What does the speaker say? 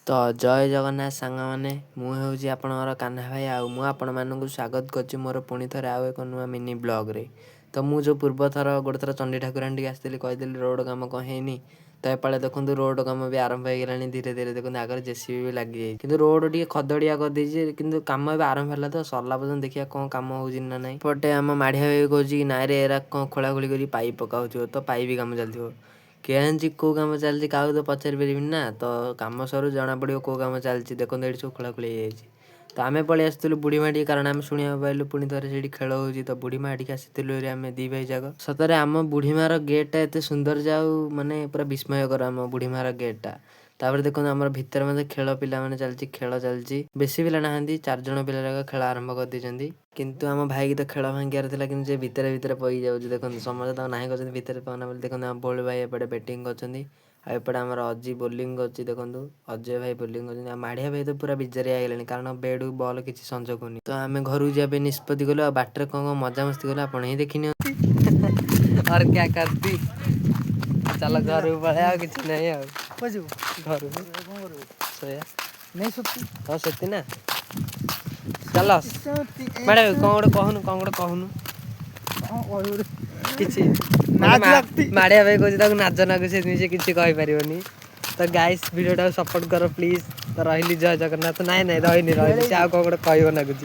तो जय जगन्नाथ सांग मैंने मुझे आपणकर कान्हा भाई आपको स्वागत कर मोर पुणी थे आउ एक नुआ मिनी ब्लॉग रे। तो मुझे पूर्व थर गोटे थर चंडी ठाकुराणी आसती कहीदेली रोड कम कौन है तो एपा देखो रोड कम भी आरंभ हो गला धीरे धीरे देखो आगे जेसीबी भी लग जाए कि रोड टे खदड़िया करदे कि कम भी आरंभ है तो सरला पर्यटन देखिए कौन कम हो ना पटे आम माढ़िया भाई कहे ना रे एरा कौन खोलाखोली कर पाइप पकाऊ तो पाइप कम चलती केजानी कौ कम चलती क्या तो पचारि पारि ना तो कम सरू जना पड़ो कौ कम चलती देखो ये सब खोलाखोली तो आम पलि आसलु बुढ़ीमा कारण आम शुणा पाइलु पुणी थे से खेल हो तो बुढ़ीमा आसिलु आम दी भाई जाक सतरे आम बुढ़ीमार गेटा एत सुंदर जाऊ माने पूरा विस्मयकर आम बुढ़ीमार गेटा तापर देखो आम भितर मतलब खेल पिला माने चलती खेल चलती बेसी पिला ना 4 जण पिला खेल आरंभ कर देइछन्ती किंतु आम भाई की तो खेल भांगार था कि भितर भितर पई जाऊँ देखो समस्त ना कर भितर पाना बोली देखो आम बोल भाई एपटे बैटिंग करपटे आम अजी बोलिंग कर देखो अजय भाई बोलिंग कर माढ़िया भाई तो पूरा बिजारिया गलानी कारण बेड बॉल किसी संजोग होनी तो आम घर जाए निष्पत्ति कलु बाटर कौन मजा मस्ती कलु आप ही देखी और क्या करती चल घर पड़े किसी नहीं घर नहीं सुती हाँ सुती ना चल मैडे कौन गोटे कहूनु किसी माड़िया भाई कहे नाच नागु से किसी कहींपारे तो गाइस वीडियो सपोर्ट कर प्लीज तो रही जय जगन्नाथ नाई रही से आउ कौन गोटे कह लगुच।